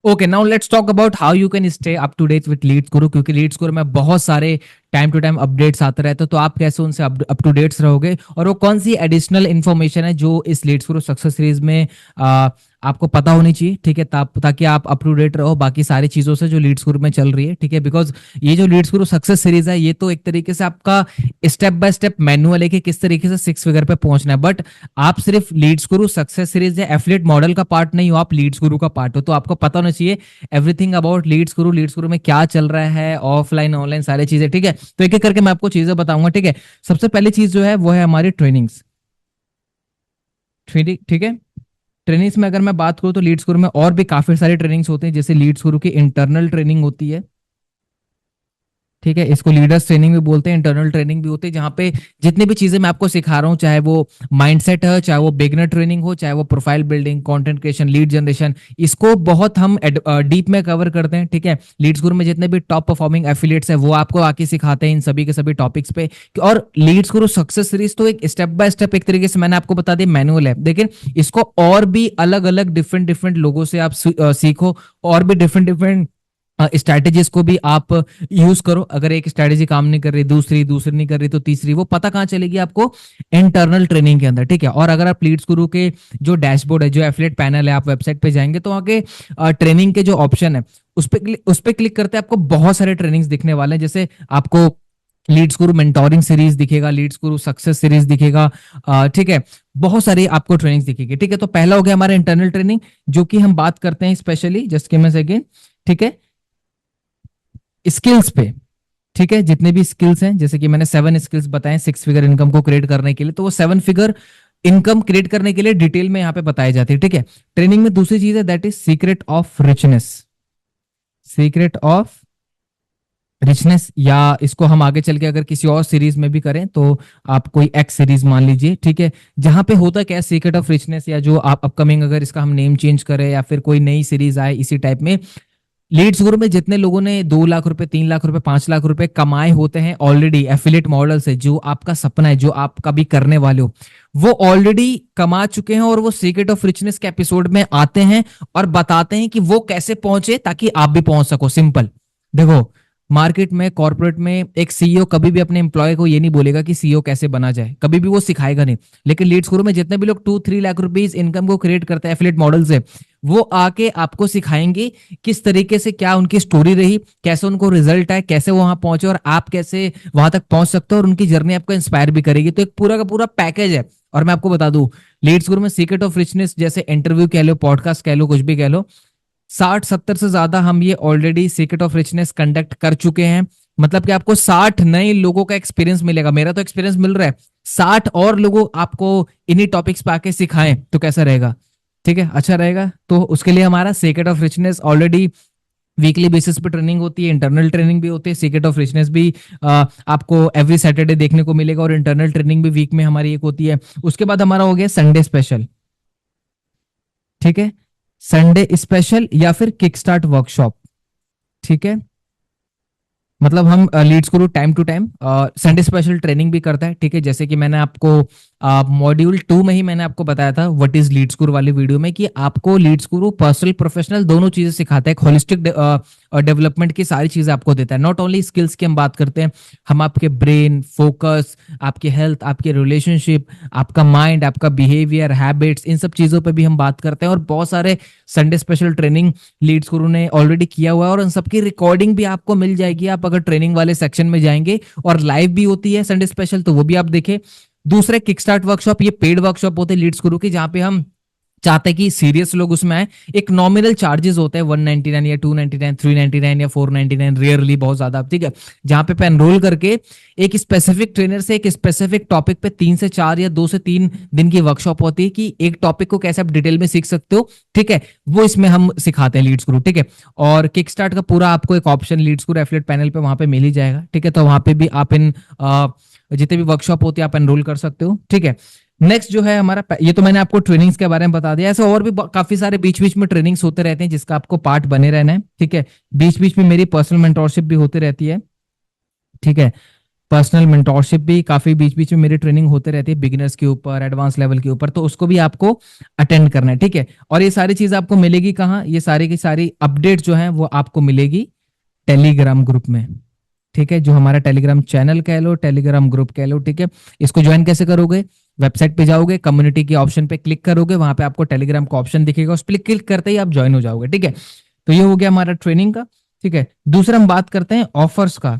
Okay, now let's talk about how you can stay up to date with Leads Guru, क्योंकि Leeds गुरु में बहुत सारे time to time updates आते रहते हैं। तो आप कैसे उनसे अप टू डेट्स रहोगे, और वो कौन सी एडिशनल इन्फॉर्मेशन है जो इस लीड्स गुरु सक्सेस सीरीज में आपको पता होनी चाहिए, ठीक है, ताकि आप अप टू डेट रहो बाकी सारी चीजों से जो लीड्स गुरु में चल रही है, ठीक है। बिकॉज ये जो लीड्स गुरु सक्सेस सीरीज है, ये तो एक तरीके से आपका स्टेप बाय स्टेप मैनुअल है कि किस तरीके से 6 फिगर पे पहुंचना है। बट आप सिर्फ लीड्स गुरु सक्सेस सीरीज या एफिलिएट मॉडल का पार्ट नहीं हो, आप लीड्स गुरु का पार्ट हो। तो आपको पता होना चाहिए एवरीथिंग अबाउट लीड्स गुरु में क्या चल रहा है, ऑफलाइन ऑनलाइन सारी चीजें, ठीक है। तो एक एक करके मैं आपको चीजें बताऊंगा, ठीक है। सबसे पहली चीज जो है वो है हमारी ट्रेनिंग्स, ठीक है। ट्रेनिंग्स में अगर मैं बात करूं तो लीड्स गुरु में और भी काफी सारी ट्रेनिंग्स होते हैं, जैसे लीड्स गुरु की इंटरनल ट्रेनिंग होती है, ठीक है। इसको लीडर्स ट्रेनिंग भी बोलते हैं, इंटरनल ट्रेनिंग भी होती है, जहां पे जितनी भी चीजें मैं आपको सिखा रहा हूं, चाहे वो माइंडसेट है, चाहे वो बिगनर ट्रेनिंग हो, चाहे वो profile building, content creation, lead generation, इसको बहुत हम डीप में कवर करते हैं, ठीक है। लीड्स गुरु में जितने भी टॉप परफॉर्मिंग एफिलिएट्स है वो आपको आके सिखाते हैं इन सभी के सभी टॉपिक्स पे। और लीड्स गुरु सक्सेस सीरीज तो एक स्टेप बाय स्टेप एक तरीके से मैंने आपको बता दिया मैनुअल है, लेकिन इसको और भी अलग अलग डिफरेंट डिफरेंट लोगों से आप सीखो, और भी डिफरेंट डिफरेंट स्ट्रैटेजीज को भी आप यूज करो। अगर एक स्ट्रैटेजी काम नहीं कर रही, दूसरी दूसरी नहीं कर रही, तो तीसरी, वो पता कहां चलेगी आपको, इंटरनल ट्रेनिंग के अंदर, ठीक है। और अगर आप लीड्स गुरु के जो डैशबोर्ड है, जो एफिलिएट पैनल है, आप वेबसाइट पे जाएंगे तो आगे ट्रेनिंग के जो ऑप्शन है उस पे क्लिक करते हैं आपको बहुत सारे ट्रेनिंग्स दिखने वाले हैं। जैसे आपको लीड्स गुरु मेंटोरिंग सीरीज दिखेगा, लीड्स गुरु सक्सेस सीरीज दिखेगा, ठीक है। बहुत सारी आपको ट्रेनिंग्स दिखेगी, ठीक है। तो पहला हो गया हमारा इंटरनल ट्रेनिंग, जो कि हम बात करते हैं specially, just give me a second, ठीक है, स्किल्स पे, ठीक है। जितने भी स्किल्स हैं, जैसे कि मैंने 7 स्किल्स बताए 6 फिगर इनकम को क्रिएट करने के लिए, तो वो 7 फिगर इनकम क्रिएट करने के लिए डिटेल में यहाँ पे बताई जाती है, ठीक है। ट्रेनिंग में दूसरी चीज है, that is secret of richness, secret of richness, या इसको हम आगे चल के अगर किसी और सीरीज में भी करें तो आप कोई एक्स सीरीज मान लीजिए, ठीक है। जहां पे होता क्या है, सीक्रेट ऑफ रिचनेस, या जो आप अपकमिंग अगर इसका हम नेम चेंज करें या फिर कोई नई सीरीज आए इसी टाइप में, लीड्स गुरु में जितने लोगों ने 2 लाख रुपए, 3 लाख रुपए, 5 लाख रुपए कमाए होते हैं ऑलरेडी एफिलिएट मॉडल से, जो आपका सपना है, जो आप कभी करने वाले हो, वो ऑलरेडी कमा चुके हैं, और वो सीक्रेट ऑफ रिचनेस के एपिसोड में आते हैं और बताते हैं कि वो कैसे पहुंचे ताकि आप भी पहुंच सको। सिंपल देखो, मार्केट में, कॉर्पोरेट में एक सीईओ कभी भी अपने एम्प्लॉय को ये नहीं बोलेगा कि सीईओ कैसे बना जाए, कभी भी वो सिखाएगा नहीं। लेकिन लीड्स गुरु में जितने भी लोग 2-3 लाख रुपीज इनकम को क्रिएट करते हैं एफिलिएट मॉडल से, वो आके आपको सिखाएंगे किस तरीके से, क्या उनकी स्टोरी रही, कैसे उनको रिजल्ट आए, कैसे वो वहां पहुंचे, और आप कैसे वहां तक पहुंच सकते हो, और उनकी जर्नी आपको इंस्पायर भी करेगी। तो एक पूरा का पूरा पैकेज है। और मैं आपको बता दूं, लीड्स गुरु में सीक्रेट ऑफ रिचनेस, जैसे इंटरव्यू कह लो, पॉडकास्ट कह लो, कुछ भी कह लो, 60-70 से ज्यादा हम ये already secret of richness conduct कर चुके हैं। मतलब कि आपको 60 नए लोगों का एक्सपीरियंस मिलेगा। मेरा तो एक्सपीरियंस मिल रहा है, 60 और लोगों आपको इन्हीं टॉपिक्स पे आके सिखाएं तो कैसा रहेगा, ठीक है, अच्छा रहेगा। तो उसके लिए हमारा secret of richness already weekly basis पे ट्रेनिंग होती है, इंटरनल ट्रेनिंग भी होती है, सीक्रेट ऑफ रिचनेस भी आपको एवरी सैटरडे देखने को मिलेगा, और इंटरनल ट्रेनिंग भी वीक में हमारी एक होती है। उसके बाद हमारा हो गया संडे स्पेशल, ठीक है, संडे स्पेशल या फिर किक स्टार्ट वर्कशॉप, ठीक है। मतलब हम Leads Guru time to time Sunday special training भी करता है, ठीक है। जैसे कि मैंने आपको मॉड्यूल 2 में ही मैंने आपको बताया था व्हाट इज लीड्स गुरु वाली वीडियो में, कि आपको लीड्स गुरु पर्सनल प्रोफेशनल दोनों चीजें सिखाता है, होलिस्टिक डेवलपमेंट की सारी चीजें आपको देता है। नॉट ओनली स्किल्स की हम बात करते हैं, हम आपके ब्रेन, फोकस, आपकी हेल्थ, आपके रिलेशनशिप, आपका माइंड, आपका बिहेवियर, हैबिट्स, इन सब चीजों पे भी हम बात करते हैं। और बहुत सारे संडे स्पेशल ट्रेनिंग लीड्स गुरु ने ऑलरेडी किया हुआ है, और उन सबकी रिकॉर्डिंग भी आपको मिल जाएगी। आप अगर ट्रेनिंग वाले सेक्शन में जाएंगे, और लाइव भी होती है संडे स्पेशल, तो वो भी आप देखें। दूसरे किक स्टार्ट वर्कशॉप, ये पेड वर्कशॉप होते हैं लीड्स गुरु की, जहां पे हम चाहते हैं कि सीरियस लोग उसमें आए। एक नॉमिनल चार्जेस होते हैं 199 या 299, 399 या 499, रेयरली बहुत ज्यादा, ठीक है। जहां पे एनरोल करके एक स्पेसिफिक ट्रेनर से एक स्पेसिफिक टॉपिक पे 3 से 4 या 2 से 3 दिन की वर्कशॉप होती है, कि एक टॉपिक को कैसे आप डिटेल में सीख सकते हो, ठीक है। वो इसमें हम सिखाते हैं लीड्स गुरु, ठीक है। और किक स्टार्ट का पूरा आपको एक ऑप्शन लीड्स गुरु एफिलिएट पैनल पे वहां पे मिल ही जाएगा, ठीक है। तो वहां पे भी आप इन जितने भी वर्कशॉप होती है आप एनरोल कर सकते हो, ठीक है। नेक्स्ट जो है हमारा, ये तो मैंने आपको ट्रेनिंग्स के बारे में बता दिया। ऐसे और भी काफी सारे बीच बीच में ट्रेनिंग्स होते रहते हैं, जिसका आपको पार्ट बने रहना है, ठीक है। बीच बीच में मेरी पर्सनल मेंटोरशिप भी होती रहती है, ठीक है। पर्सनल मेंटोरशिप भी काफी बीच बीच में मेरी ट्रेनिंग होते रहती है, बिगिनर्स के ऊपर, एडवांस लेवल के ऊपर, तो उसको भी आपको अटेंड करना है, ठीक है। और ये सारी चीज आपको मिलेगी कहाँ, ये सारी की सारी अपडेट जो है वो आपको मिलेगी टेलीग्राम ग्रुप में, ठीक है, जो हमारा टेलीग्राम चैनल कह लो, टेलीग्राम ग्रुप कह लो, ठीक है। इसको ज्वाइन कैसे करोगे, वेबसाइट पे जाओगे, कम्युनिटी के ऑप्शन पे क्लिक करोगे, वहां पे आपको टेलीग्राम का ऑप्शन दिखेगा, उस पर क्लिक करते ही आप ज्वाइन हो जाओगे, ठीक है। तो ये हो गया हमारा ट्रेनिंग का, ठीक है। दूसरा हम बात करते हैं ऑफर्स का,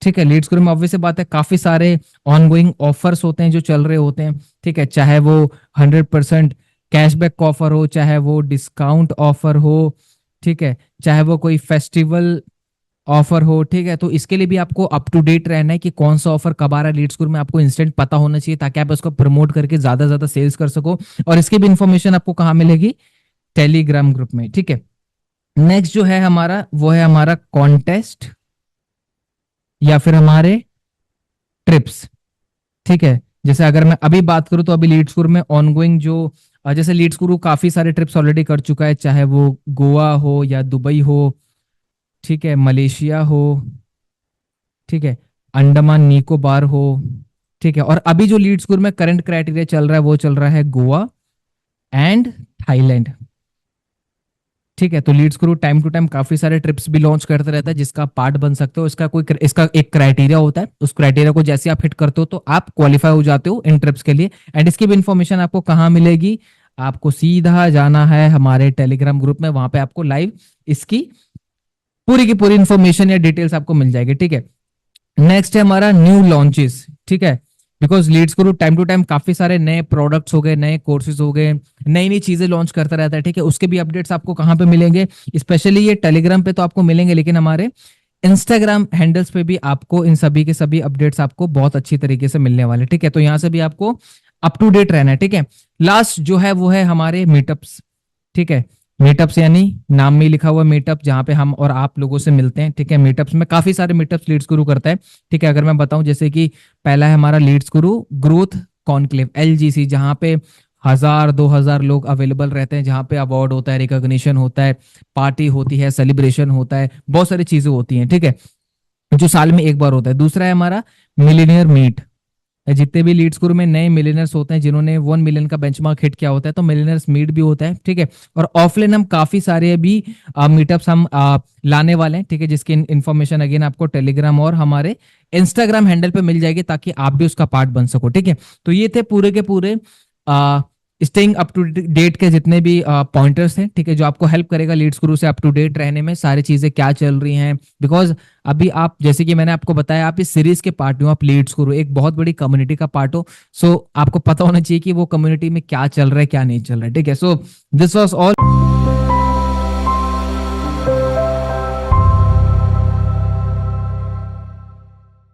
ठीक है। लीड्स ग्रुप में ऑब्वियस बात है, काफी सारे ऑनगोइंग ऑफर्स होते हैं जो चल रहे होते हैं, ठीक है, चाहे वो 100% कैशबैक ऑफर हो, चाहे वो डिस्काउंट ऑफर हो, ठीक है, चाहे वो कोई फेस्टिवल ऑफर हो, ठीक है। तो इसके लिए भी आपको अप टू डेट रहना है कि कौन सा ऑफर कब आ रहा है लीड स्कोर में, आपको इंस्टेंट पता होना चाहिए ताकि आप उसको प्रमोट करके ज्यादा से ज्यादा सेल्स कर सको। और इसकी भी इंफॉर्मेशन आपको कहाँ मिलेगी, टेलीग्राम ग्रुप में, ठीक है। नेक्स्ट जो है हमारा वो है हमारा कॉन्टेस्ट या फिर हमारे ट्रिप्स, ठीक है। जैसे अगर मैं अभी बात करूं तो अभी लीड स्कोर में ऑनगोइंग जो जैसे लीड स्कोर काफी सारे ट्रिप्स ऑलरेडी कर चुका है, चाहे वो गोवा हो या दुबई हो, ठीक है, मलेशिया हो, ठीक है, अंडमान निकोबार हो, ठीक है। और अभी जो लीड स्कोर में करंट क्राइटेरिया चल रहा है वो चल रहा है गोवा एंड थाईलैंड, ठीक है। तो Leads Guru time to time काफी सारे ट्रिप्स भी लॉन्च करते रहता है जिसका पार्ट बन सकते हो। इसका एक क्राइटेरिया होता है, उस क्राइटेरिया को जैसे आप हिट करते हो तो आप क्वालिफाई हो जाते हो इन ट्रिप्स के लिए। एंड इसकी भी इंफॉर्मेशन आपको कहाँ मिलेगी, आपको सीधा जाना है हमारे टेलीग्राम ग्रुप में, वहां पे आपको लाइव इसकी पूरी की पूरी इंफॉर्मेशन या डिटेल्स आपको मिल जाएगी, ठीक है। नेक्स्ट है हमारा न्यू लॉन्चेस, ठीक है। Because Leeds Guru time to time काफी सारे नए प्रोडक्ट्स हो गए, नए कोर्सेज हो गए, नई नई चीजें लॉन्च करता रहता है, ठीक है। उसके भी अपडेट्स आपको कहाँ पे मिलेंगे, स्पेशली ये टेलीग्राम पे तो आपको मिलेंगे, लेकिन हमारे इंस्टाग्राम हैंडल्स पे भी आपको इन सभी के सभी अपडेट्स आपको बहुत अच्छी तरीके से मिलने वाले, ठीक है। तो यहाँ से भी आपको अप टू डेट रहना है, ठीक है। लास्ट जो है वो है हमारे मीटअप्स, ठीक है। मीटअप्स यानी नाम में लिखा हुआ मीटअप, जहां पे हम और आप लोगों से मिलते हैं, ठीक है। मीटअप्स में काफी सारे मीटअप्स लीड्स गुरु करता है, ठीक है। अगर मैं बताऊं जैसे कि पहला है हमारा लीड्स गुरु ग्रोथ कॉन्क्लेव LGC, जहां पे 1000-2000 लोग अवेलेबल रहते हैं, जहां पे अवार्ड होता है, रिकॉग्निशन होता है, पार्टी होती है, सेलिब्रेशन होता है, बहुत सारी चीजें होती हैं, ठीक है, जो साल में एक बार होता है। दूसरा है हमारा मिलीनियर मीट, जितने भी लीड स्कोर में नए मिलियनर्स होते हैं जिन्होंने 1 मिलियन का बेंचमार्क हिट किया होता है, तो मिलियनर्स मीट भी होता है, ठीक है। और ऑफलाइन हम काफी सारे भी मीटअप्स हम लाने वाले हैं, ठीक है, जिसकी इंफॉर्मेशन अगेन आपको टेलीग्राम और हमारे इंस्टाग्राम हैंडल पे मिल जाएगी ताकि आप भी उसका पार्ट बन सको, ठीक है। तो ये थे पूरे के पूरे स्टेइंग अप टू डेट के जितने भी पॉइंटर्स हैं, ठीक है, जो आपको हेल्प करेगा लीड्स गुरु से अप टू डेट रहने में, सारी चीजें क्या चल रही हैं। बिकॉज अभी आप, जैसे कि मैंने आपको बताया, आप इस सीरीज के पार्ट हो, आप लीड्स गुरु एक बहुत बड़ी कम्युनिटी का पार्ट हो, सो आपको पता होना चाहिए कि वो कम्युनिटी में क्या चल रहा है, क्या नहीं चल रहा है, ठीक है। So this was all.